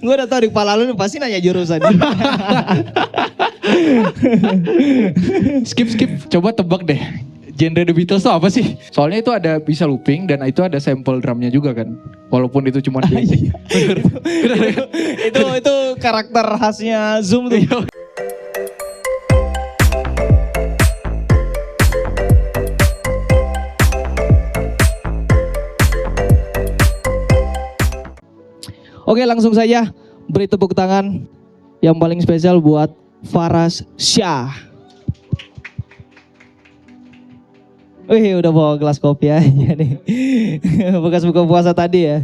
Gue udah tau di kepala lu pasti nanya jurusan. Skip. Coba tebak deh. Genre The Beatles tuh apa sih? Soalnya itu ada bisa looping dan itu ada sample drumnya juga kan. Walaupun itu cuma basic. itu karakter khasnya Zoom tuh. Oke, langsung saja beri tepuk tangan yang paling spesial buat Faras Syah. Wih, udah bawa gelas kopi aja nih. Bekas buka puasa tadi ya.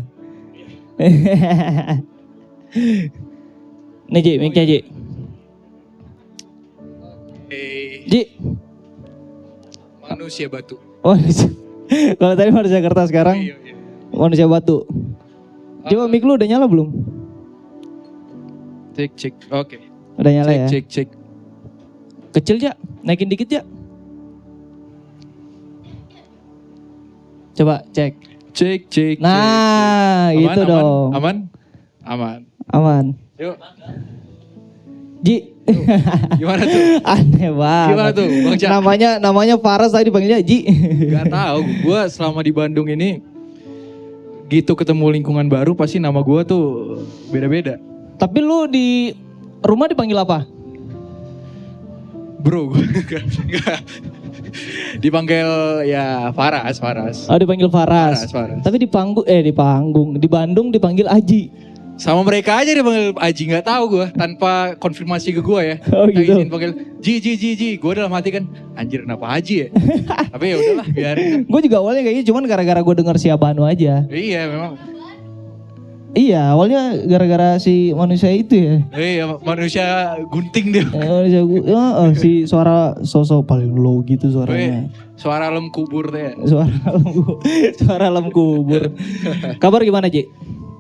Nih Ji, mic-nya Ji. Ji. Manusia batu. Oh, kalau tadi manusia kertas, sekarang Iya. manusia batu. Coba mic lu udah nyala belum? Cek. Oke. Udah nyala ya? Cek. Kecil ya? Naikin dikit ya? Coba cek. Cek. Nah, Aman, gitu dong. Aman. Yuk. Ji. Gimana tuh? Aneh banget. Gimana tuh, Bang Cak? Namanya Faras, tadi dipanggilnya Ji. Gak tahu. Gue selama di Bandung ini gitu ketemu lingkungan baru pasti nama gue tuh beda-beda. Tapi lu di rumah dipanggil apa? Bro, enggak. Dipanggil ya Faras. Oh, dipanggil Faras. Faras. Tapi di Bandung dipanggil Aji. Sama mereka aja dipanggil Aji, nggak tahu gue tanpa konfirmasi ke gue ya. Oh, Kita gitu. izin panggil Ji. Gue dalam hati kan anjir kenapa Haji ya. Tapi ya udahlah biarin. Gue juga awalnya kayaknya cuman gara-gara gue denger si Abanu aja. Iya memang. Iya, awalnya gara-gara si manusia itu ya. Iya manusia gunting dia. Si suara sosok paling low gitu suaranya. Suara lem kubur deh. Suara lem kubur. Kabar gimana, Ji?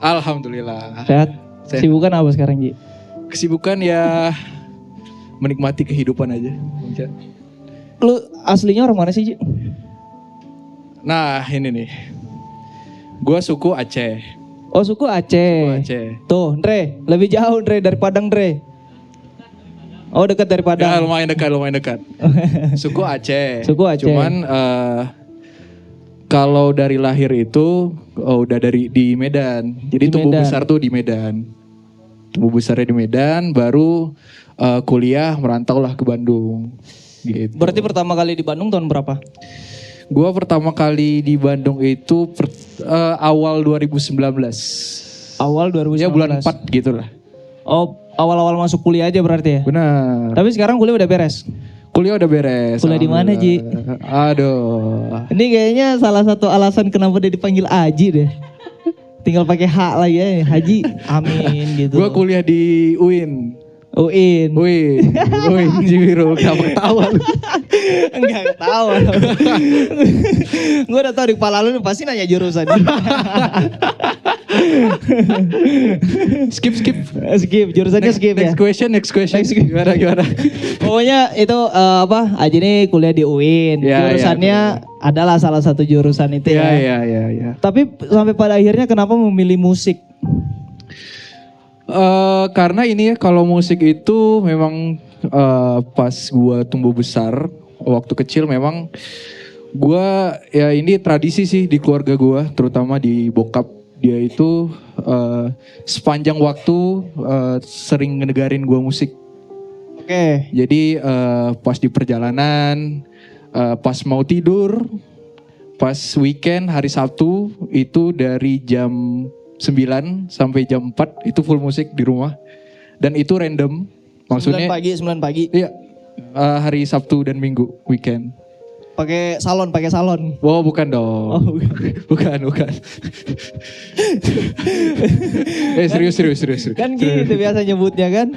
Alhamdulillah. Sehat? Sehat. Sibukan apa sekarang, Ji? Kesibukan ya menikmati kehidupan aja. Lu aslinya orang mana sih, Ji? Nah ini nih. Gue suku Aceh. Oh, suku Aceh. Aceh. Tuh, Ndre, lebih jauh Ndre dari Padang, Ndre. Oh, dekat dari Ya Padang. lumayan dekat. Suku Aceh. Suku Aceh. Cuman kalau dari lahir itu udah di Medan. Jadi Di tumbuh Medan. besar tuh di Medan. Tumbuh besarnya di Medan, baru kuliah merantau lah ke Bandung. Gitu. Berarti pertama kali di Bandung tahun berapa? Gua pertama kali di Bandung itu awal 2019. Awal 2019. Ya bulan 4 gitu lah. Oh, awal-awal masuk kuliah aja berarti ya? Benar. Tapi sekarang kuliah udah beres. Kuliah udah beres. Kuliah di mana, Ji? Aduh. Ini kayaknya salah satu alasan kenapa dia dipanggil Aji deh. Tinggal pakai H lagi ya, Haji. Amin gitu. Gua kuliah di UIN. UIN. UIN Jiwiro. Kenapa ketawa lu? Enggak ketawa. Gue udah tau di kepala lu pasti nanya jurusan. Skip. Skip, jurusannya skip ya. Next question. Gimana? Pokoknya itu Aji ini kuliah di UIN. Ya, Jurusannya adalah salah satu jurusan itu ya. Ya. Tapi sampai pada akhirnya kenapa memilih musik? Karena ini ya kalau musik itu memang pas gua tumbuh besar waktu kecil memang gua ya ini tradisi sih di keluarga gua terutama di bokap dia itu sepanjang waktu sering ngedengerin gua musik. Oke. Jadi pas di perjalanan, pas mau tidur, pas weekend hari Sabtu itu dari jam 9 sampai jam 4 itu full musik di rumah. Dan itu random. Maksudnya 9 pagi. iya hari Sabtu dan Minggu weekend. Pakai salon. Oh bukan dong. Oh, bukan. Serius. Kan gitu biasa nyebutnya kan.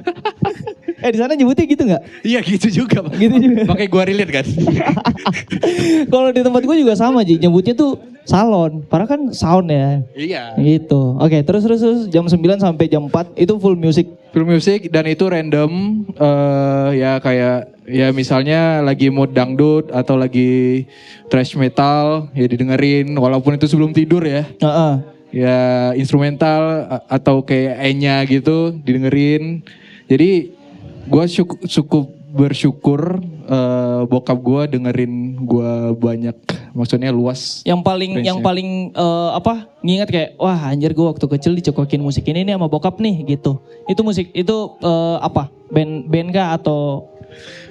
Di sana nyebutnya gitu nggak? Iya gitu juga. Pak. Gitu juga. Makanya gua relate kan. Kalau di tempat gue juga sama Ji, nyebutnya tuh salon. Padahal kan sound ya. Iya. Gitu. Oke, terus jam 9 sampai jam 4 itu full music. Full music dan itu random ya kayak ya misalnya lagi mood dangdut atau lagi thrash metal ya didengerin walaupun itu sebelum tidur ya. Heeh. ya instrumental atau kayak E-nya gitu didengerin. Jadi gue cukup bersyukur bokap gue dengerin gue banyak, maksudnya luas. Yang paling nginget kayak wah anjir gue waktu kecil dicokokin musik ini nih sama bokap nih gitu. Itu musik itu apa? Band kah atau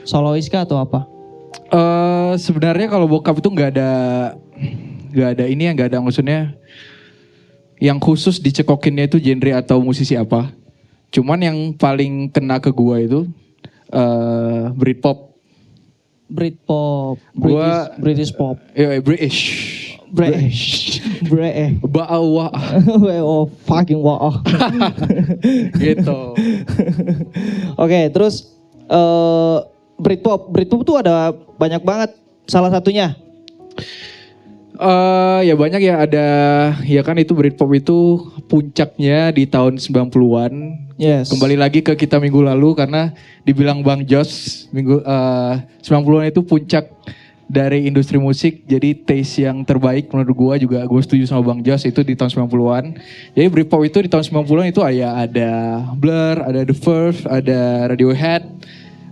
solois kah atau apa? Sebenarnya kalau bokap itu nggak ada ini ya, nggak ada maksudnya yang khusus dicekokinnya itu genre atau musisi apa. Cuman yang paling kena ke gue itu Britpop. British pop. British. Ba'awah. Oh fucking wah. Gitu. Oke, terus Britpop tuh ada banyak banget. Salah satunya. Ya banyak ya, ada ya kan itu Britpop itu puncaknya di tahun 90-an. Yes. Kembali lagi ke kita minggu lalu karena dibilang Bang Jos 90-an itu puncak dari industri musik. Jadi taste yang terbaik menurut gue setuju sama Bang Jos itu di tahun 90-an. Jadi Britpop itu di tahun 90-an itu ada Blur, ada The Verve, ada Radiohead,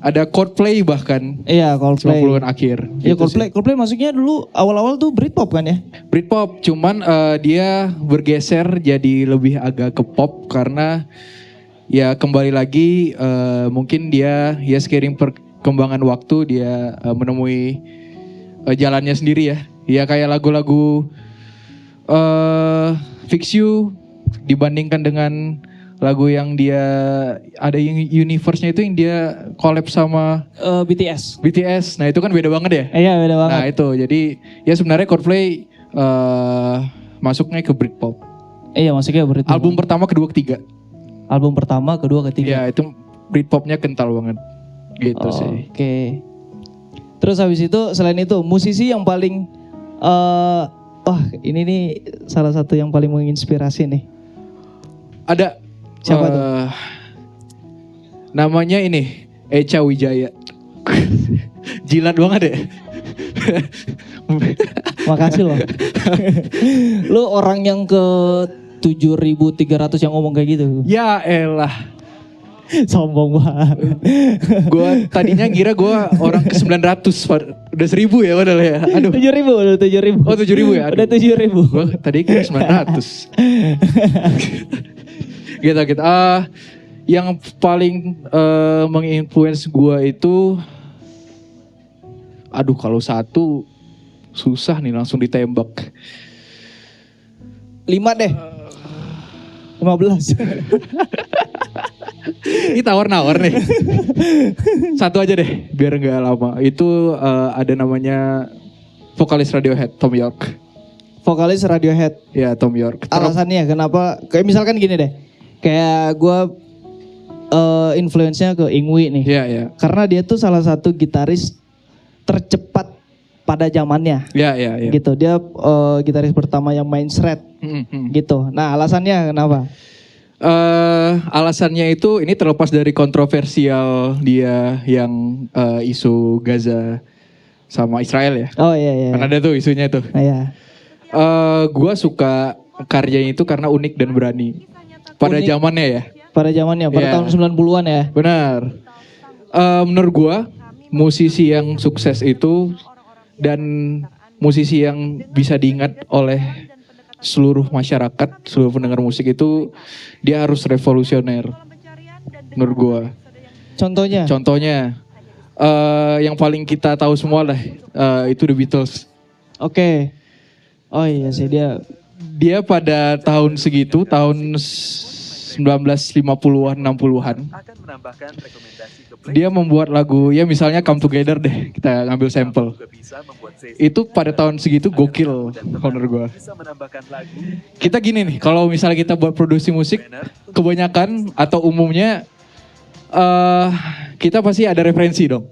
ada Coldplay bahkan. Iya, Coldplay. 90-an akhir. Iya, Gitu Coldplay masuknya dulu awal-awal tuh Britpop kan ya? Britpop, cuman dia bergeser jadi lebih agak ke pop karena ya kembali lagi mungkin dia ya seiring perkembangan waktu dia menemui jalannya sendiri ya. Ya kayak lagu-lagu Fix You dibandingkan dengan lagu yang dia ada yang universe-nya itu yang dia collab sama BTS. Nah itu kan beda banget ya. Iya beda banget. Nah itu jadi ya sebenarnya Coldplay masuknya ke Britpop. Iya masuknya ke Britpop. Album pertama, kedua, ketiga. Album pertama, kedua, ketiga. Ya itu Britpopnya kental banget. Gitu sih. Oke. Terus habis itu selain itu musisi yang paling wah ini nih salah satu yang paling menginspirasi nih. Ada. Siapa tuh? Namanya ini Echa Wijaya. Jilat banget ya. Makasih loh. Lu orang yang ke 7.300 yang ngomong kayak gitu. Ya elah. Sombong banget. Gue tadinya ngira gue orang ke 900. Udah 1000 ya padahal ya. Aduh. 7.000 udah 7.000. Oh 7.000 ya? Aduh. Udah 7.000. Gue tadi kira 900. Gitu. Yang paling menginfluence gue itu, aduh kalau satu susah nih langsung ditembak. 5 deh. 15. Ini tawar-nawar nih. Satu aja deh biar nggak lama. Itu ada namanya vokalis Radiohead, Tom York. Vokalis Radiohead. Ya Tom York. Alasannya kenapa? Kayak misalkan gini deh. Kayak gue influence-nya ke Ingwi nih. Iya. Karena dia tuh salah satu gitaris tercepat pada zamannya. Iya. Gitu. Dia gitaris pertama yang main shred. Gitu. Nah, alasannya kenapa? Alasannya itu ini terlepas dari kontroversial dia yang isu Gaza sama Israel ya. Oh iya. Kan ada tuh isunya tuh. Iya. Gua suka karyanya itu karena unik dan berani. Pada Unik. zamannya ya. Pada zamannya, pada Iya. tahun 90-an ya. Benar. Menurut gua musisi yang sukses itu dan musisi yang bisa diingat oleh seluruh masyarakat, seluruh pendengar musik itu dia harus revolusioner. Menurut gua. Contohnya yang paling kita tahu semua lah itu The Beatles. Oke. Oh iya sih Dia pada tahun segitu, tahun 1950-an, 60-an. Dia membuat lagu, ya misalnya Come Together deh, kita ngambil sampel. Itu pada tahun segitu gokil, menurut gue. Kita gini nih, kalau misalnya kita buat produksi musik, kebanyakan atau umumnya kita pasti ada referensi dong.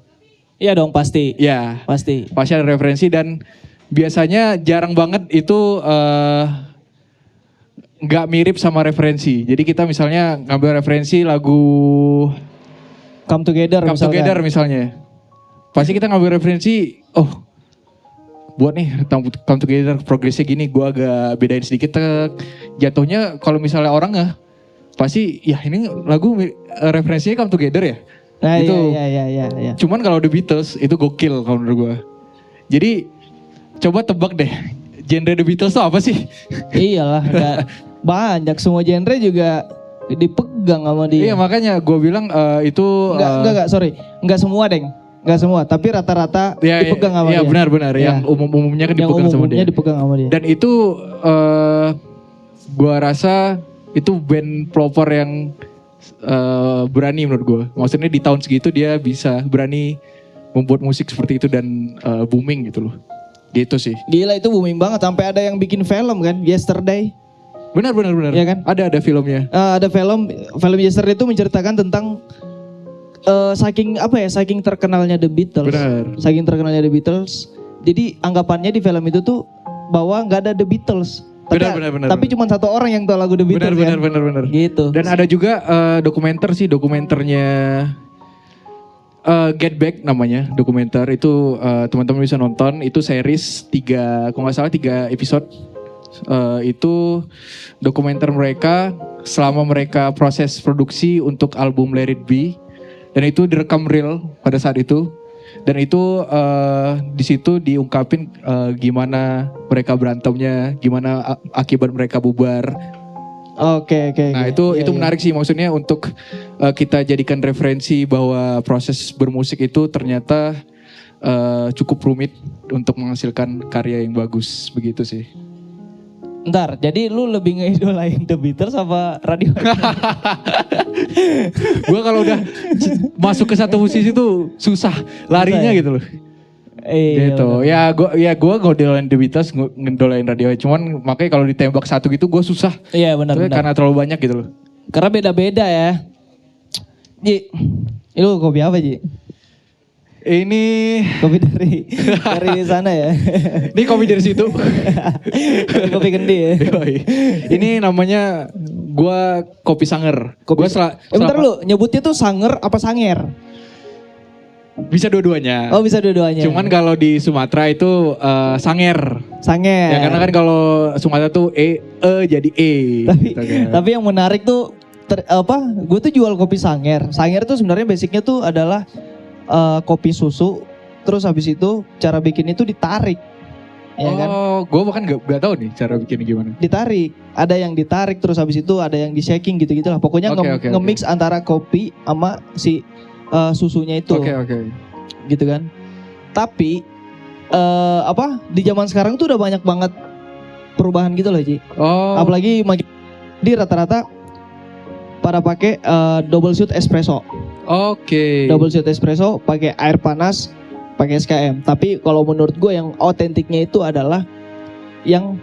Iya dong pasti. Ya, Pasti. pasti ada referensi dan biasanya jarang banget itu nggak mirip sama referensi. Jadi kita misalnya ngambil referensi lagu Come Together misalnya. Pasti kita ngambil referensi, buat nih Come Together progresnya gini, gue agak bedain sedikit jatuhnya kalau misalnya orang pasti ya ini lagu referensinya Come Together ya. Nah, itu iya. cuman kalau The Beatles itu gokil kalau menurut gue. Jadi coba tebak deh genre The Beatles tuh apa sih? Iyalah, banyak, semua genre juga dipegang sama dia. Iya makanya gue bilang itu Enggak, sorry. Enggak semua, Deng. Enggak semua, tapi rata-rata ya, dipegang sama dia. Iya benar. Ya. Yang umumnya kan dipegang sama dia. Dipegang sama dia. Dan itu gue rasa itu band pelopor yang berani menurut gue. Maksudnya di tahun segitu dia bisa berani membuat musik seperti itu dan booming gitu loh. Gitu sih. Gila, itu booming banget sampai ada yang bikin film kan, Yesterday. Benar. Iya kan? Ada filmnya. Ada film Yesterday itu menceritakan tentang saking terkenalnya The Beatles. Benar. Saking terkenalnya The Beatles. Jadi anggapannya di film itu tuh bahwa nggak ada The Beatles. Tapi cuma satu orang yang tahu lagu The Beatles. Benar. Gitu. Dan ada juga dokumenternya Get Back namanya, dokumenter itu teman-teman bisa nonton. Itu series 3 episode. Itu dokumenter mereka selama mereka proses produksi untuk album Let It Be. Dan itu direkam real pada saat itu. Dan itu di situ diungkapin gimana mereka berantemnya, gimana akibat mereka bubar. Oke. Nah itu menarik sih, maksudnya untuk kita jadikan referensi bahwa proses bermusik itu ternyata cukup rumit untuk menghasilkan karya yang bagus, begitu sih. Ntar, jadi lu lebih ngeidolain The Beatles apa Radiohead? Gue kalau udah masuk ke satu musisi tuh susah larinya gitu loh. Gitu. Ya gue ngedolain The Beatles, ngedolain Radiohead. Cuman makanya kalau ditembak satu gitu gue susah. Iya benar. Karena terlalu banyak gitu loh. Karena beda-beda ya. Ji, lu kopi apa Ji? Ini kopi dari sana ya. Ini kopi dari situ. Kopi kendi ya. Ini namanya gua kopi Sanger. Bentar lu, nyebutnya tuh Sanger apa Sanger? Bisa dua-duanya. Oh, bisa dua-duanya. Cuman kalau di Sumatera itu Sanger. Ya karena kan kalau Sumatera tuh jadi E. Tapi yang menarik tuh gue tuh jual kopi Sanger. Sanger tuh sebenarnya basicnya tuh adalah kopi susu, terus habis itu cara bikin itu ditarik, ya kan? Oh, gue bahkan gak tahu nih cara bikinnya gimana. Ditarik, ada yang ditarik, terus habis itu ada yang di shaking gitu-gitu lah. Pokoknya nge-mix antara kopi sama si susunya itu. Oke. Gitu kan? Tapi di zaman sekarang tuh udah banyak banget perubahan gitu loh, Ji. Oh. Apalagi di rata-rata pada pakai double shoot espresso. Oke. Double shot espresso pakai air panas, pakai SKM. Tapi kalau menurut gue yang otentiknya itu adalah yang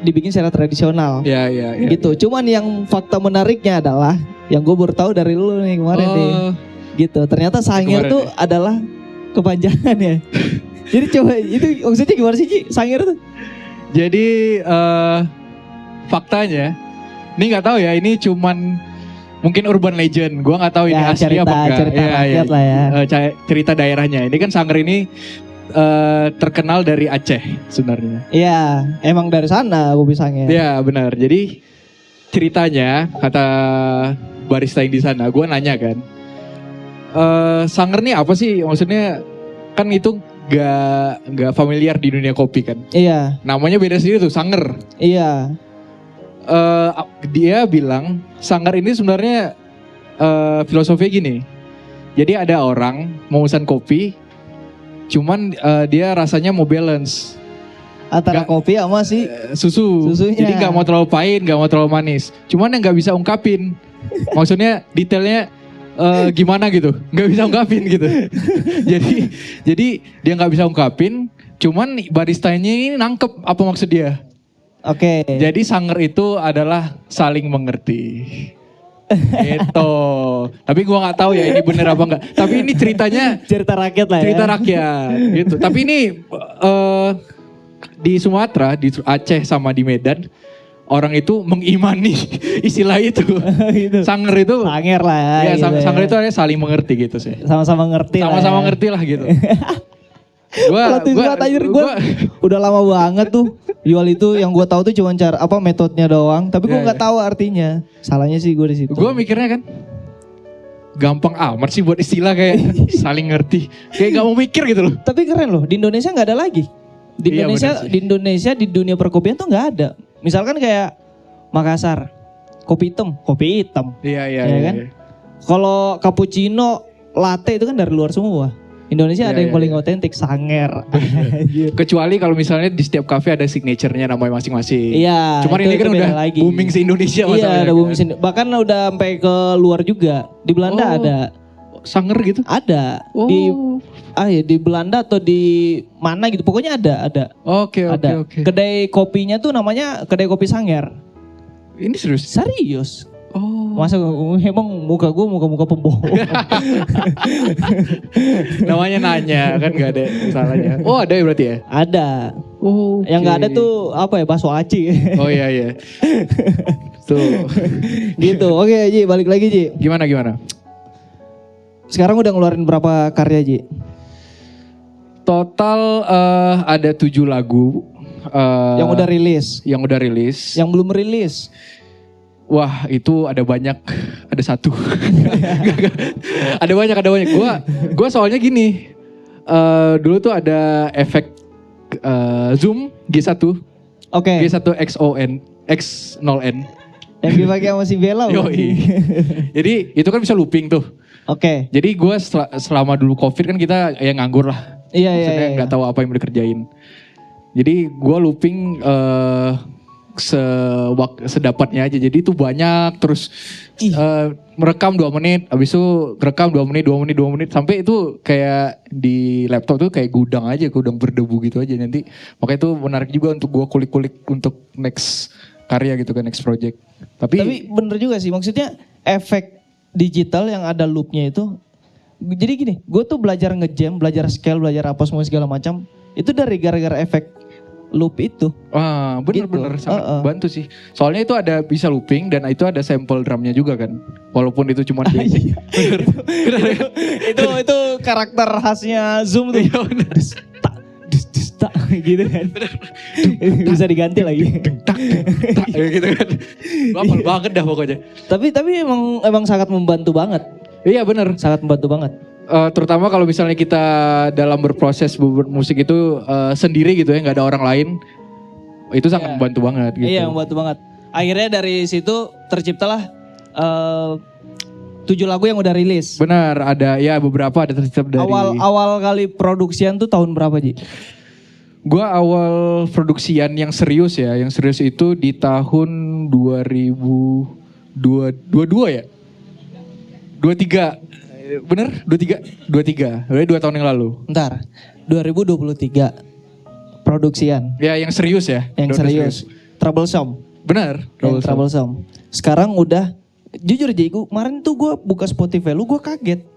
dibikin secara tradisional. Iya. Gitu. Cuman yang fakta menariknya adalah yang gue baru tahu dari lu nih kemarin nih. Gitu. Ternyata Sanger tuh adalah kepanjangan ya. Jadi coba itu maksudnya gimana sih Ci? Sanger tuh? Jadi faktanya, ini nggak tahu ya, ini cuman mungkin urban legend, gue nggak tahu ini asli apa enggak. Cerita rakyat lah ya. Cerita daerahnya. Ini kan Sanger ini terkenal dari Aceh sebenarnya. Iya, emang dari sana kopi Sanger. Iya benar. Jadi ceritanya kata barista yang di sana, gue nanya kan, Sanger nih apa sih? Maksudnya kan itu gak familiar di dunia kopi kan. Iya. Namanya beda sendiri tuh, Sanger. Iya. Dia bilang Sanger ini sebenarnya filosofinya gini. Jadi ada orang mau pesan kopi, cuman dia rasanya mau balance antara kopi sama si susunya. Jadi nggak mau terlalu pahit, nggak mau terlalu manis. Cuman yang nggak bisa ungkapin, maksudnya detailnya gimana gitu, nggak bisa ungkapin gitu. jadi dia nggak bisa ungkapin, cuman baristanya ini nangkep apa maksud dia. Oke. Jadi Sanger itu adalah saling mengerti. Gitu. Tapi gua nggak tahu ya ini bener apa enggak. Tapi ini ceritanya cerita rakyat lah ya. Cerita rakyat gitu. Tapi ini di Sumatera, di Aceh sama di Medan, orang itu mengimani istilah itu. Sanger itu Sanger lah ya. Iya, gitu Sanger itu saling mengerti gitu sih. Sama-sama ngerti lah. Sama-sama ngerti lah gitu. Plot twist banget anjir gue. Udah lama banget tuh. Jual itu yang gue tahu tuh cuma cara apa metodenya doang, tapi gue Iya, nggak tahu artinya. Salahnya sih gue di situ. Gue mikirnya kan gampang amat sih buat istilah kayak saling ngerti. Kayak gak mau mikir gitu loh. Tapi keren loh, di Indonesia nggak ada lagi. Di Iya, Indonesia, bener sih. di Indonesia di dunia perkopian tuh nggak ada. Misalkan kayak Makassar, kopi hitam. Iya Ya kan? Kalau cappuccino, latte itu kan dari luar semua. Indonesia Iya, ada yang iya, paling iya. otentik, Sanger. Anjir. Kecuali kalau misalnya di setiap kafe ada signaturenya namanya masing-masing. Iya. Cuman ini kan itu udah beda lagi. booming se-Indonesia Iya, masalahnya ada kan. booming bahkan udah sampai ke luar juga. Di Belanda Oh. ada. Sanger gitu. Ada. Oh. Di Belanda atau di mana gitu. Pokoknya ada. Oke, Ada. oke. Kedai kopinya tuh namanya kedai kopi Sanger. Ini serius? Serius. Oh. Masa emang muka gue muka pembohong. Namanya nanya kan gak ada salahnya. Oh ada ya berarti ya? Ada. Oh. Yang nggak ada tuh apa ya, bakso aci. Oh iya iya. Tuh. Gitu. Oke Ji, balik lagi Ji. Gimana? Sekarang udah ngeluarin berapa karya Ji? Total ada 7 lagu. Yang udah rilis, Yang udah rilis. yang belum rilis. Wah itu ada banyak. Ada satu. Gak. Ada banyak. Gua soalnya gini. Dulu tuh ada efek Zoom G1. Oke. G1XON X0N. Yang dipakai sama si Bella. bukan? Yoi. Jadi itu kan bisa looping tuh. Oke. Jadi gue selama dulu COVID kan kita ya nganggur lah. Iya. Maksudnya nggak tahu apa yang mau dikerjain. Jadi gue looping sedapatnya aja. Jadi itu banyak terus merekam 2 menit, habis itu rekam 2 menit sampai itu kayak di laptop tuh kayak gudang berdebu gitu aja nanti. Makanya itu menarik juga untuk gue kulik-kulik untuk next karya gitu kan, next project. Tapi bener juga sih, maksudnya efek digital yang ada loopnya itu. Jadi gini, gue tuh belajar ngejam, belajar scale, belajar apa semua segala macam. Itu dari gara-gara efek loop itu. Wah bener-bener Gitu. sangat bantu sih. Soalnya itu ada bisa looping dan itu ada sampel drumnya juga kan. Walaupun itu cuma basic. itu karakter khasnya Zoom tuh. Iya bener. Dus, tak, gitu kan. Bisa diganti lagi. Tak, gitu kan. Hafal banget dah pokoknya. Tapi emang sangat membantu banget. Iya bener. Sangat membantu banget. Terutama kalau misalnya kita dalam berproses bermusik itu sendiri gitu ya, nggak ada orang lain. Itu sangat Iya. membantu banget gitu. Iya, membantu banget. Akhirnya dari situ terciptalah 7 lagu yang udah rilis. Benar, ada ya beberapa ada tercipta dari. Awal kali produksian tuh tahun berapa Ji? Gua awal produksian yang serius ya, yang serius itu di tahun 2022 ya? 23, bener? 23, berarti 2 tahun yang lalu. Ntar, 2023 produksian Ya yang serius ya. yang Udah serius. Troublesome. Benar. Yang Troublesome. Sekarang udah, jujur Ji, kemarin tuh gue buka Spotify lu, gue kaget.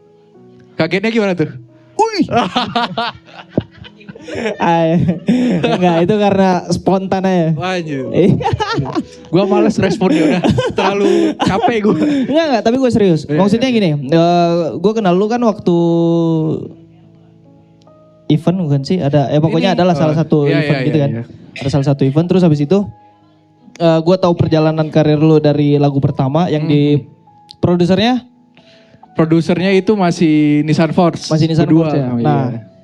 Kagetnya gimana tuh? Wih. Enggak, itu karena spontan aja. Anjir. Gua males responnya udah terlalu capek gue. Enggak, tapi gue serius. Maksudnya gini, gue kenal lu kan waktu event bukan sih? Ada, pokoknya adalah salah satu event gitu kan. Ada salah satu event, terus habis itu gue tahu perjalanan karir lu dari lagu pertama yang di produsernya. Produsernya itu masih Nissan Force. Masih Nissan Berdua. Force ya? Oh, Nah. iya.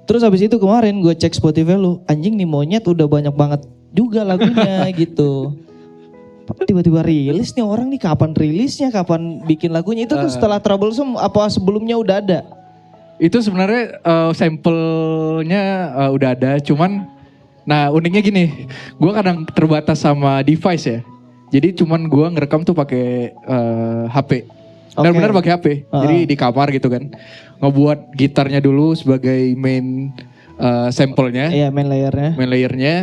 Terus habis itu kemarin gue cek Spotify lu, anjing nih Monyet udah banyak banget juga lagunya gitu. Tiba-tiba rilis nih orang nih, kapan rilisnya, kapan bikin lagunya, itu tuh setelah Troublesome apa sebelumnya udah ada? Itu sebenarnya sampelnya udah ada, cuman nah uniknya gini, gue kadang terbatas sama device ya. Jadi cuman gue ngerekam tuh pakai HP. Benar-benar pakai HP. Jadi di kamar gitu kan. Ngebuat gitarnya dulu sebagai main sampelnya. Iya, main layernya. Main layernya.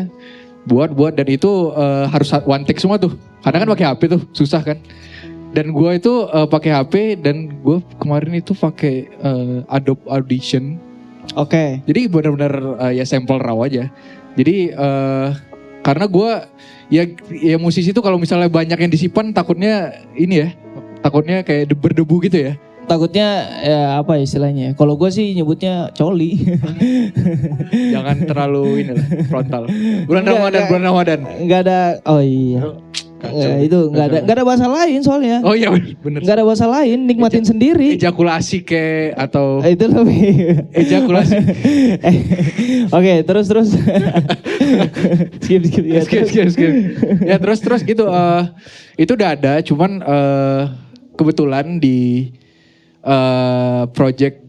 Buat dan itu harus one take semua tuh. Karena kan pakai HP tuh, susah kan. Dan gue itu pakai HP dan gue kemarin itu pakai Adobe Audition. Oke. Jadi benar-benar ya sampel raw aja. Jadi karena gue ya musisi itu kalau misalnya banyak yang disimpan takutnya ini ya, takutnya kayak berdebu gitu ya. takutnya ya apa ya istilahnya. Kalau gue sih nyebutnya coli. Jangan terlalu ini lah, frontal. Bulan Enggak, Ramadan. Enggak ada. Oh iya. Itu enggak ada bahasa lain soalnya. Oh iya bener. Enggak ada bahasa lain, nikmatin sendiri. Ejakulasi atau Itu lebih ejakulasi. Oke, terus. skip ya. Skip. Ya terus gitu. Itu udah ada, cuman kebetulan di project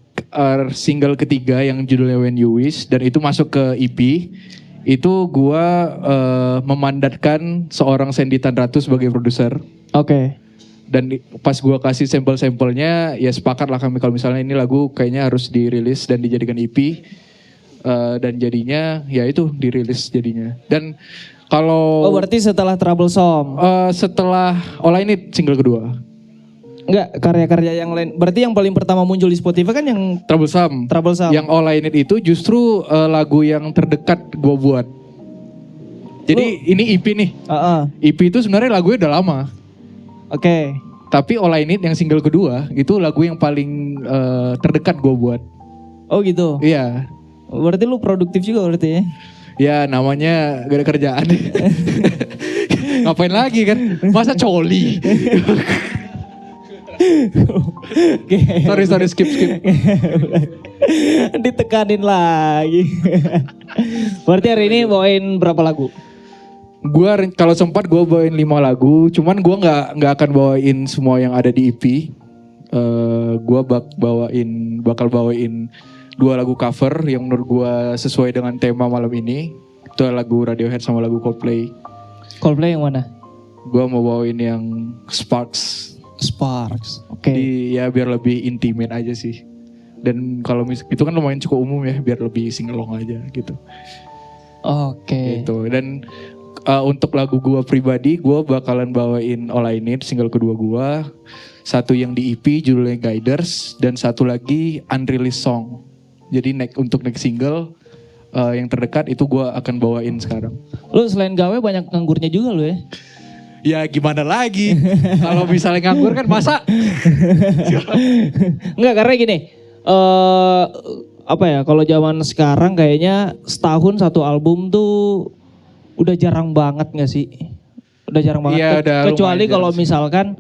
single ketiga yang judulnya When You Wish dan itu masuk ke EP. Itu gua memandatkan seorang Sandy Tanratu sebagai produser. Oke. Dan pas gua kasih sampel-sampelnya, ya sepakat lah kami kalau misalnya ini lagu kayaknya harus dirilis dan dijadikan EP. Dan jadinya ya itu dirilis jadinya. Dan kalau berarti setelah Troublesome. setelah All I Need single kedua. Enggak, karya-karya yang lain. Berarti yang paling pertama muncul di Spotify kan yang Troublesome. Troublesome. Yang All I Need itu justru lagu yang terdekat gue buat. Jadi ini EP nih. EP itu sebenarnya lagunya udah lama. Oke. Tapi All I Need yang single kedua itu lagu yang paling terdekat gue buat. Oh gitu. Iya. Berarti lu produktif juga berarti ya? Ya namanya gak ada kerjaan. Ngapain lagi kan? Masa coli? Sorry skip. Ditekanin lagi. Berarti hari ini bawain berapa lagu? Gua kalau sempat gue bawain 5 lagu, cuman gue nggak akan bawain semua yang ada di EP. Gue bakal bawain 2 lagu cover yang menurut gue sesuai dengan tema malam ini. Itu lagu Radiohead sama lagu Coldplay. Coldplay yang mana? Gue mau bawain yang Sparks. Oke. Ya biar lebih intimate aja sih. Dan kalau itu kan lumayan cukup umum ya, biar lebih singelong aja gitu. Oke. Gitu. Dan untuk lagu gua pribadi, gua bakalan bawain All I Need single kedua gua. Satu yang di EP judulnya Guiders dan satu lagi Unreleased Song. Jadi untuk next single yang terdekat itu gua akan bawain sekarang. Lu selain gawe banyak nganggurnya juga lu ya? Ya gimana lagi? Kalau misalnya nganggur kan masa? Enggak, karena gini. Apa ya, kalau zaman sekarang kayaknya setahun satu album tuh udah jarang banget gak sih? Udah jarang banget. Ya, Kecuali kalau misalkan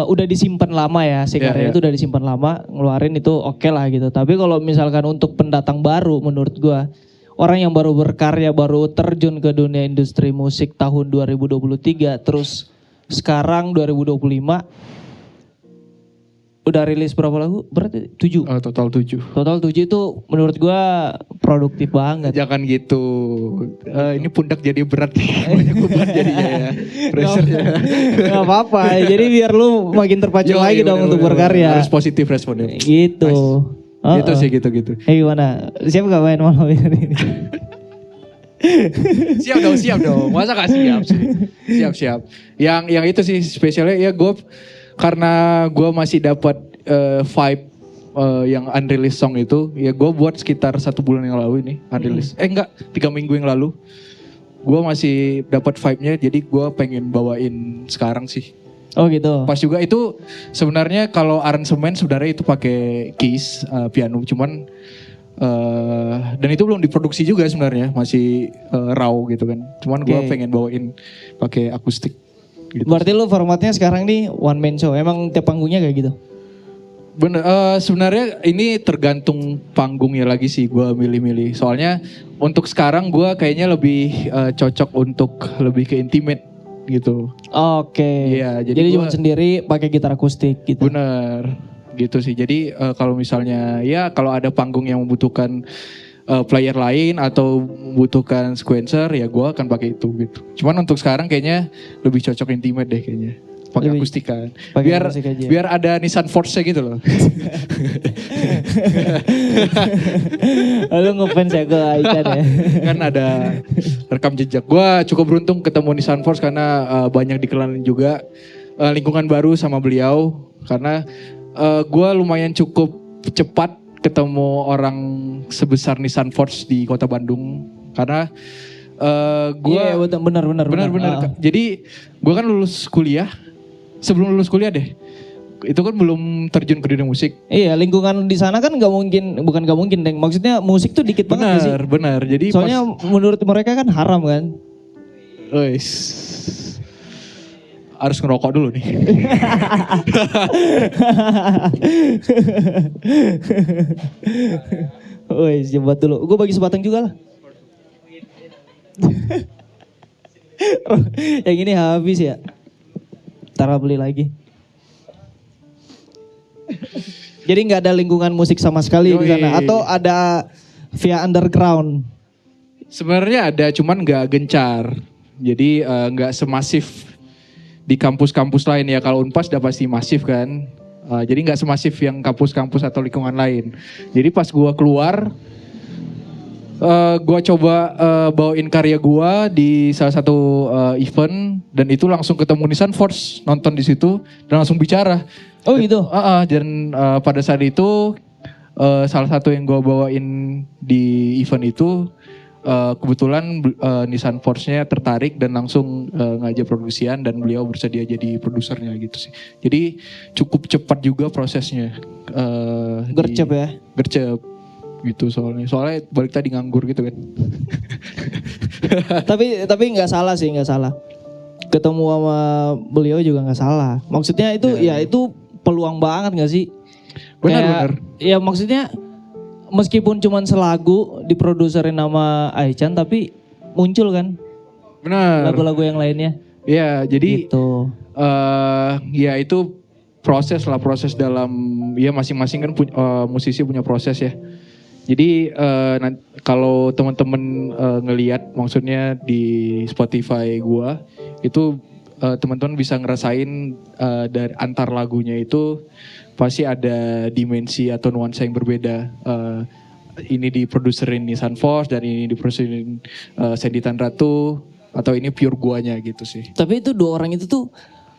udah disimpan lama ya, si karya itu udah disimpan lama, ngeluarin itu oke lah gitu. Tapi kalau misalkan untuk pendatang baru menurut gua, orang yang baru berkarya, baru terjun ke dunia industri musik tahun 2023, terus sekarang 2025, udah rilis berapa lagu? Berarti 7? Total 7. Total 7 itu menurut gua produktif banget. Jangan gitu. Ini pundak jadi berat. Banyak beban jadinya ya. Pressure-nya. Gak apa-apa, jadi biar lu makin terpacu lagi dong untuk berkarya. Harus positif responnya. Gitu. Nice. Gitu sih gitu. Gimana? Siap gak main malam ini? Siap dong. Masa gak siap sih? Siap. Yang itu sih spesialnya ya gue karena gue masih dapat vibe yang unreleased song itu, ya gue buat sekitar 1 bulan yang lalu ini unreleased. 3 minggu yang lalu. Gue masih dapat vibe-nya, jadi gue pengen bawain sekarang sih. Oh gitu. Pas juga itu sebenarnya kalau aransemen sebenarnya itu pakai keys piano, cuman dan itu belum diproduksi juga sebenarnya, masih raw gitu kan. Cuman gue pengen bawain pakai akustik. Gitu. Berarti lu formatnya sekarang nih one man show, emang tiap panggungnya kayak gitu? Bener, sebenarnya ini tergantung panggungnya lagi sih gue milih-milih. Soalnya untuk sekarang gue kayaknya lebih cocok untuk lebih ke intimate gitu. Oke. Iya, jadi cuma sendiri pakai gitar akustik gitu. Bener, gitu sih. Jadi kalau misalnya ya kalau ada panggung yang membutuhkan player lain atau membutuhkan sequencer, ya gue akan pakai itu gitu. Cuman untuk sekarang kayaknya lebih cocok intimate deh kayaknya. Pakai akustikan. Biar ada Nissan Force-nya gitu loh. Lu ngefans ya ke Aikan ya. Kan ada rekam jejak. Gua cukup beruntung ketemu Nissan Force karena banyak dikenalin juga lingkungan baru sama beliau. Karena gua lumayan cukup cepat ketemu orang sebesar Nissan Force di Kota Bandung. Karena gua benar. Jadi gua kan lulus kuliah. Sebelum lulus kuliah deh, itu kan belum terjun ke dunia musik. Iya, lingkungan di sana kan nggak mungkin, bukan nggak mungkin, Deng. Maksudnya musik tuh dikit banget nggak sih? Benar. Jadi Soalnya menurut mereka kan haram kan. Wes. Harus ngerokok dulu nih. Woi, jembat dulu. Gue bagi sebatang juga lah. Yang ini habis ya. Ntar beli lagi. Jadi nggak ada lingkungan musik sama sekali di sana, atau ada via underground? Sebenarnya ada, cuman nggak gencar. Jadi nggak semasif di kampus-kampus lain ya. Kalau Unpas udah pasti masif kan. Jadi nggak semasif yang kampus-kampus atau lingkungan lain. Jadi pas gua keluar, gua coba bawain karya gua di salah satu event, dan itu langsung ketemu Nissan Force, nonton di situ dan langsung bicara. Oh gitu. Dan pada saat itu salah satu yang gua bawain di event itu kebetulan Nissan Force-nya tertarik dan langsung ngajak produksian, dan beliau bersedia jadi produsernya gitu sih. Jadi cukup cepat juga prosesnya. Gercep ya? Gercep gitu soalnya balik tadi nganggur gitu kan. tapi nggak salah sih, nggak salah. Ketemu sama beliau juga nggak salah. Maksudnya itu ya itu peluang banget nggak sih? Benar. Ya maksudnya meskipun cuman selagu diproduserin nama Aichan, tapi muncul kan Benar. lagu-lagu yang lainnya. Ya jadi gitu. Ya itu proses dalam ya masing-masing kan musisi punya proses ya. Jadi kalau teman-teman ngelihat, maksudnya di Spotify gua itu teman-teman bisa ngerasain dari antar lagunya itu pasti ada dimensi atau nuansa yang berbeda. Ini diproduserin Nissan Force, dan ini diproduserin Sandy Tanratu, atau ini pure guanya gitu sih. Tapi itu dua orang itu tuh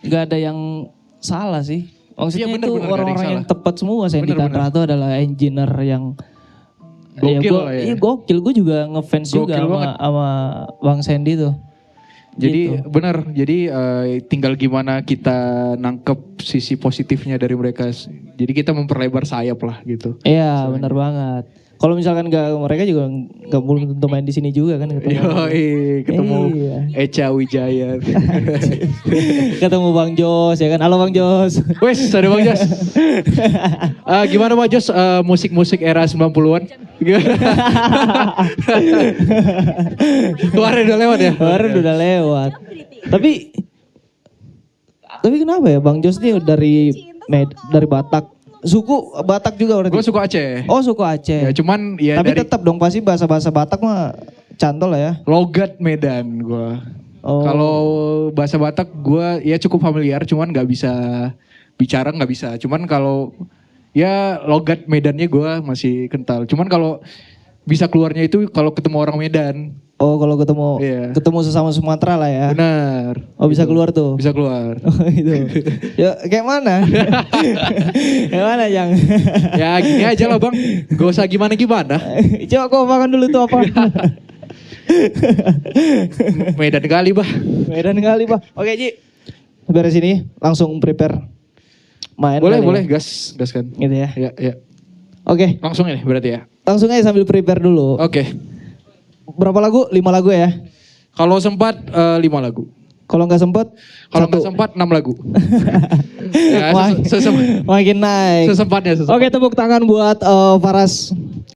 gak ada yang salah sih. Maksudnya bener, itu orang-orang yang tepat semua. Sandy Tanratu adalah engineer yang gokil lah ya. Iya gokil, gue juga ngefans juga sama Bang Sandy tuh. Jadi gitu. benar, jadi tinggal gimana kita nangkep sisi positifnya dari mereka. Jadi kita memperlebar sayap lah gitu. Iya benar banget. Kalau misalkan mereka juga nggak belum tentu main di sini juga kan ketemu iya. Echa Wijaya. Ketemu Bang Jos ya kan. Halo Bang Jos. Wes, ada Bang Jos. Gimana Bang Jos musik-musik era 90-an? Kemarin udah lewat ya? Kemarin udah lewat. Tapi kenapa ya Bang Jos nih dari Batak? Suku Batak juga berarti? Gue suku Aceh. Oh suku Aceh. Ya cuman ya tapi dari... tetap dong pasti bahasa Batak mah cantol lah ya. Logat Medan gue. Oh. Kalau bahasa Batak gue ya cukup familiar, cuman nggak bisa bicara, nggak bisa. Cuman kalau ya logat Medannya gue masih kental. Cuman kalau bisa keluarnya itu kalau ketemu orang Medan. Oh kalau ketemu sesama Sumatera lah ya. Benar. Oh bisa keluar tuh. Bisa keluar. Oh itu. Ya kayak mana? Kayak mana yang? Ya gini aja lah Bang. Gak usah gimana-gimana. Coba kau makan dulu tuh apa? Medan kali bah. Medan kali bah. Oke Ji. Beres ini langsung prepare main. Boleh gas kan. Gitu ya. Ya. Oke. Langsung ini berarti ya. Langsung aja sambil prepare dulu. Oke. Berapa lagu? 5 lagu ya? Kalau sempat 5 lagu. Kalau nggak sempat? Kalau nggak sempat 6 lagu. Ya, makin naik. Sesempatnya. Oke tepuk tangan buat Faras.